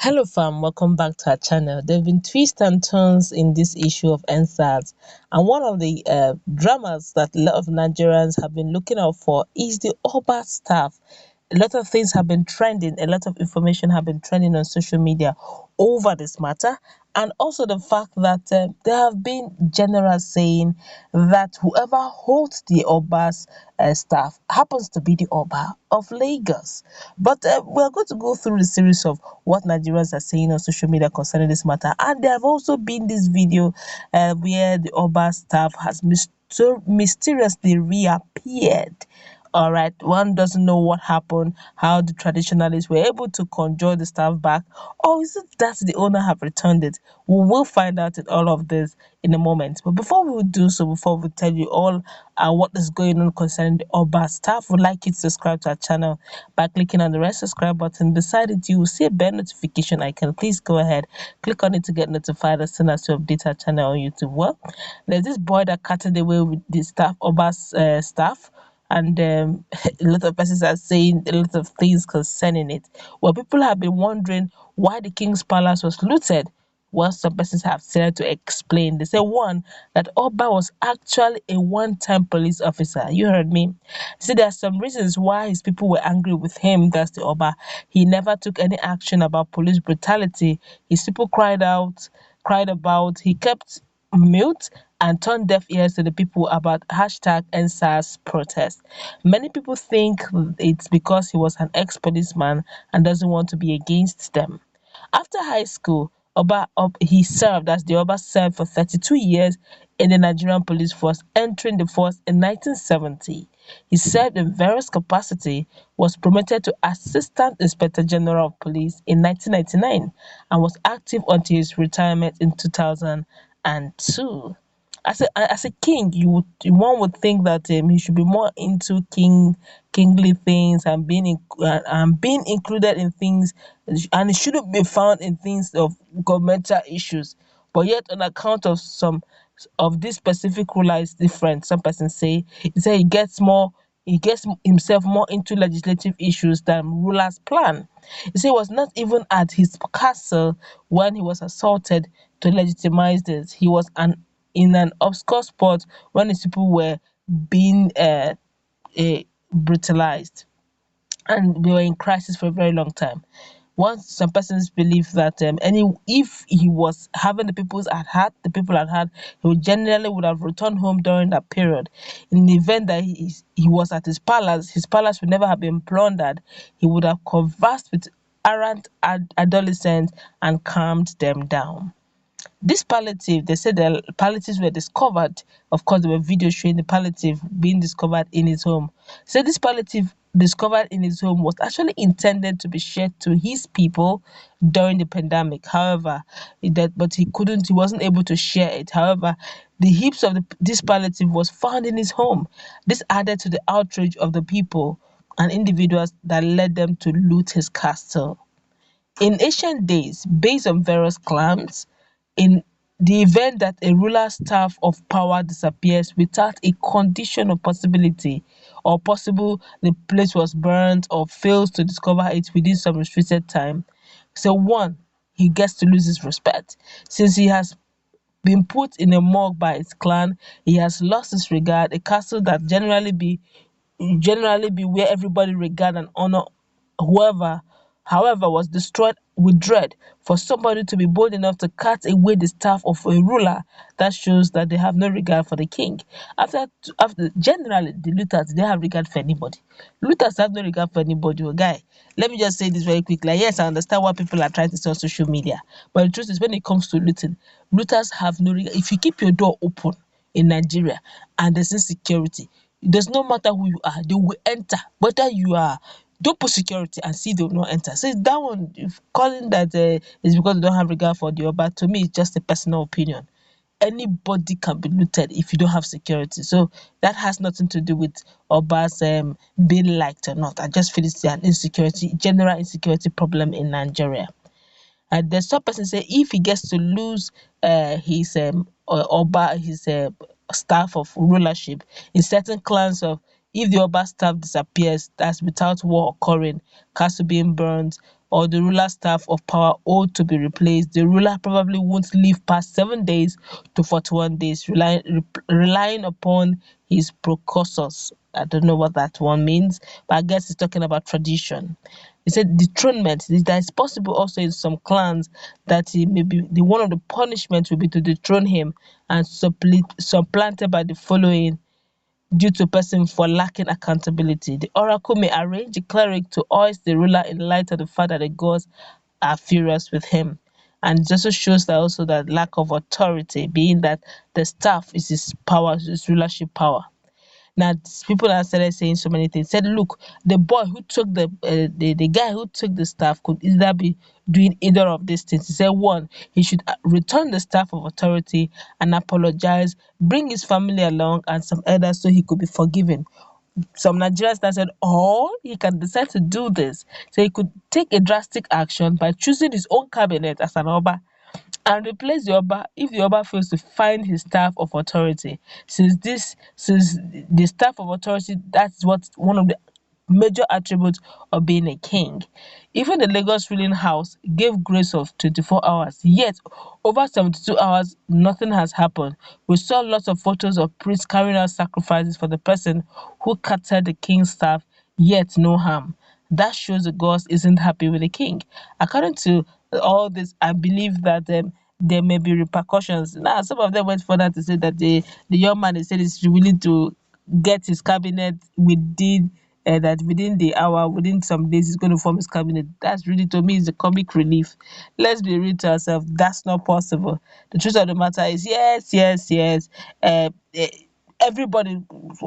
Hello fam, welcome back to our channel. There have been twists and turns in this issue of Sars, and one of the dramas that a lot of Nigerians have been looking out for is the Obas staff. A lot of things have been trending, a lot of information have been trending on social media over this matter, and also the fact that there have been generals saying that whoever holds the Obas staff happens to be the Oba of Lagos. But we're going to go through the series of what Nigerians are saying on social media concerning this matter, and there have also been this video where the Oba staff has mysteriously reappeared. All right, one doesn't know what happened, how the traditionalists were able to conjure the staff back, or is it that the owner have returned it? We will find out in all of this in a moment. But before we do so, before we tell you all what is going on concerning the Oba staff, we'd like you to subscribe to our channel by clicking on the red subscribe button. Beside it, you will see a bell notification icon. Please go ahead, click on it to get notified as soon as we update our channel on YouTube. Well, there's this boy that carted away with the staff, Oba's staff, and a lot of persons are saying a lot of things concerning it. Well, people have been wondering why the king's palace was looted. Well, some persons have said to explain. They say one, that Oba was actually a one-time police officer. You heard me. See, there are some reasons why his people were angry with him. That's the Oba. He never took any action about police brutality. His people cried about. He kept mute and turned deaf ears to the people about hashtag #EndSARS protest. Many people think it's because he was an ex-policeman and doesn't want to be against them. After high school, he served as the Oba served for 32 years in the Nigerian police force, entering the force in 1970. He served in various capacities, was promoted to Assistant Inspector General of Police in 1999, and was active until his retirement in 2002. As a king, one would think that he should be more into kingly things and being included in things, and it shouldn't be found in things of governmental issues. But yet, on account of some of this specific ruler is different. Some persons say he gets himself more into legislative issues than rulers plan. He said it was not even at his castle when he was assaulted to legitimize this. He was in an obscure spot when his people were being brutalized, and they were in crisis for a very long time. Once some persons believe that if he was having the people at heart, he would generally would have returned home during that period. In the event that he was at his palace would never have been plundered. He would have conversed with errant adolescents and calmed them down. This palliative, they said the palliatives were discovered. Of course, there were videos showing the palliative being discovered in his home. So this palliative discovered in his home was actually intended to be shared to his people during the pandemic. However, he wasn't able to share it. However, the heaps of this palliative was found in his home. This added to the outrage of the people and individuals that led them to loot his castle. In ancient days, based on various claims, in the event that a ruler's staff of power disappears without a condition of possibility, or possible the place was burnt or fails to discover it within some restricted time, so one, he gets to lose his respect. Since he has been put in a morgue by his clan, he has lost his regard. A castle that generally be where everybody regard and honor whoever, however, was destroyed with dread. For somebody to be bold enough to cut away the staff of a ruler, that shows that they have no regard for the king. After generally the looters, they have regard for anybody. Looters have no regard for anybody. Oh, guy, let me just say this very quickly. Yes, I understand what people are trying to say on social media, but the truth is, when it comes to looting, looters have no regard. If you keep your door open in Nigeria and there's insecurity, it does not matter who you are, they will enter. Whether you are, don't put security and see they will not enter. So that one, if calling that is because they don't have regard for the Oba, to me, it's just a personal opinion. Anybody can be looted if you don't have security. So that has nothing to do with Obas being liked or not. I just feel it's an general insecurity problem in Nigeria. And there's some person say if he gets to lose his Oba, his staff of rulership in certain clans of, if the Oba staff disappears, that's without war occurring, castle being burned, or the ruler's staff of power ought to be replaced, the ruler probably won't live past 7 days to 41 days, relying upon his precursors. I don't know what that one means, but I guess it's talking about tradition. He said dethronement. That is possible also in some clans that he may be the one of the punishments will be to dethrone him and supplanted by the following due to person for lacking accountability. The oracle may arrange the cleric to hoist the ruler in light of the fact that the gods are furious with him. And it also shows that also that lack of authority, being that the staff is his power, his rulership power. Now people have started saying so many things. Said, look, the boy who took the guy who took the staff could either be doing either of these things. He said, one, he should return the staff of authority and apologize, bring his family along and some others so he could be forgiven. Some Nigerians now said, or he can decide to do this. So he could take a drastic action by choosing his own cabinet as an Oba and replace the Oba if the Oba fails to find his staff of authority. Since the staff of authority, that's what one of the major attributes of being a king. Even the Lagos ruling house gave grace of 24 hours, yet over 72 hours, nothing has happened. We saw lots of photos of priests carrying out sacrifices for the person who captured the king's staff, yet no harm. That shows the gods isn't happy with the king. According to all this, I believe that there may be repercussions. Now, some of them went further to say that the young man, they said, is willing to get his cabinet within that within the hour, within some days, he's going to form his cabinet. That's really, to me, is a comic relief. Let's be real to ourselves. That's not possible. The truth of the matter is, yes, yes, yes. Everybody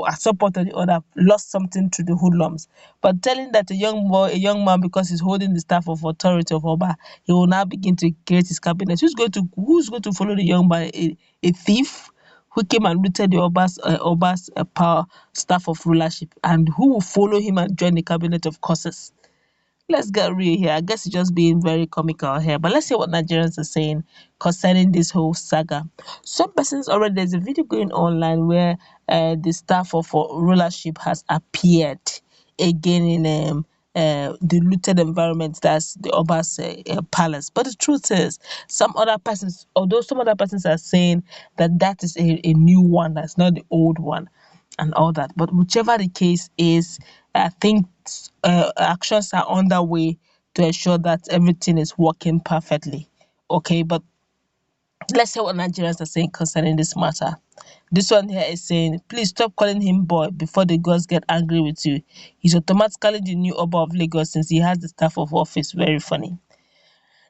at some point or the other lost something to the hoodlums. But telling that a young boy, a young man, because he's holding the staff of authority of Oba, he will now begin to create his cabinet. Who's going to follow the young man? A thief who came and looted the Oba's power staff of rulership, and who will follow him and join the cabinet of curses. Let's get real here. I guess it's just being very comical here. But let's see what Nigerians are saying concerning this whole saga. Some persons already, there's a video going online where the staff of rulership has appeared again in the looted environment, that's the Obas palace. But the truth is, some other persons are saying that that is a new one, that's not the old one and all that. But whichever the case is, I think actions are underway to ensure that everything is working perfectly. Okay, but let's hear what Nigerians are saying concerning this matter. This one here is saying, please stop calling him boy before the gods get angry with you. He's automatically the new Oba of Lagos since he has the staff of office. Very funny.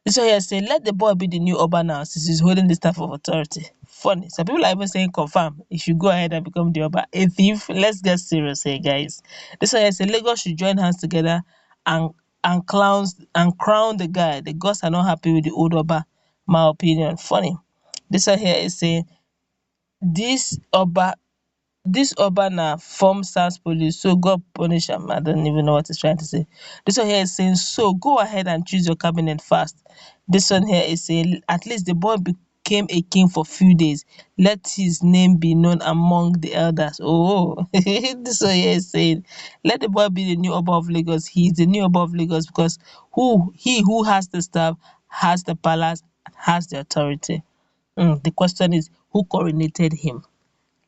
This one here is saying, let the boy be the new Oba now since he's holding the staff of authority. Funny. Some people are even saying, confirm, he should go ahead and become the Oba. A thief. Let's get serious here, guys. This one here is saying, Lagos should join hands together and crown the guy. The gods are not happy with the old Oba. My opinion. Funny. This one here is saying, this Oba this Oba na form Sars police, so God punish am. I don't even know what he's trying to say. This one here is saying, so go ahead and choose your cabinet fast. This one here is saying, at least the boy became a king for few days. Let his name be known among the elders. Oh, this one here is saying, let the boy be the new Oba of Lagos. He is the new Oba of Lagos because he who has the staff has the palace, has the authority. The question is, who coronated him?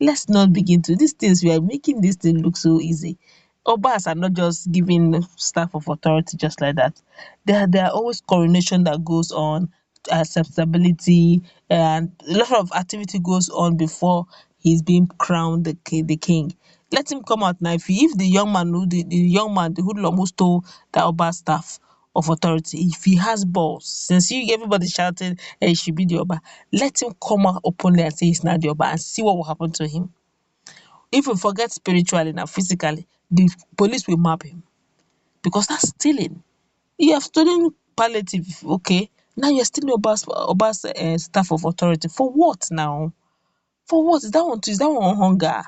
Let's not begin to these things. We are making this thing look so easy. Obas are not just giving staff of authority just like that. There are always coronation that goes on, acceptability, and a lot of activity goes on before he's being crowned the king. Let him come out now. If the young man the young man, the hoodlum who stole the Oba staff of authority, if he has balls, since everybody shouting, hey, he should be the Oba, let him come out openly and say he's not the Oba and see what will happen to him. If we forget spiritually now, physically, the police will map him because that's stealing. You have stolen palliative, okay? Now you're stealing Oba's staff of authority. For what now? For what? Is that one on hunger?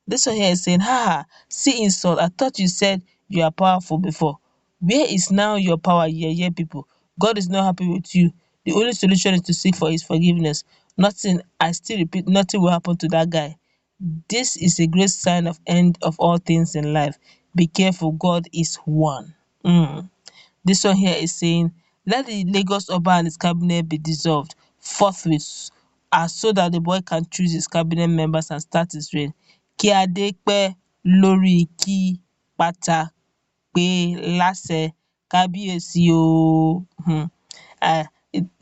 This one here is saying, ha, see insult. I thought you said you are powerful before. Where is now your power, yeah, people? God is not happy with you. The only solution is to seek for his forgiveness. Nothing, I still repeat, nothing will happen to that guy. This is a great sign of end of all things in life. Be careful, God is one. This one here is saying, let the Lagos Oba and his cabinet be dissolved forthwith, as so that the boy can choose his cabinet members and start his reign. Kí adé pẹ́ lórí kí pátá pé láṣẹ kábíyèsí o.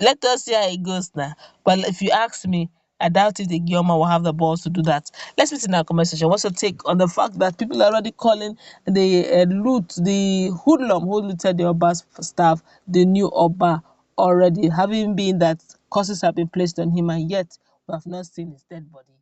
Let us see how it goes now. But if you ask me, I doubt if the Gioma will have the balls to do that. Let's put in our comment section. What's your take on the fact that people are already calling the the hoodlum who looted the Oba's staff, the new Oba already, having been that curses have been placed on him, and yet we have not seen his dead body.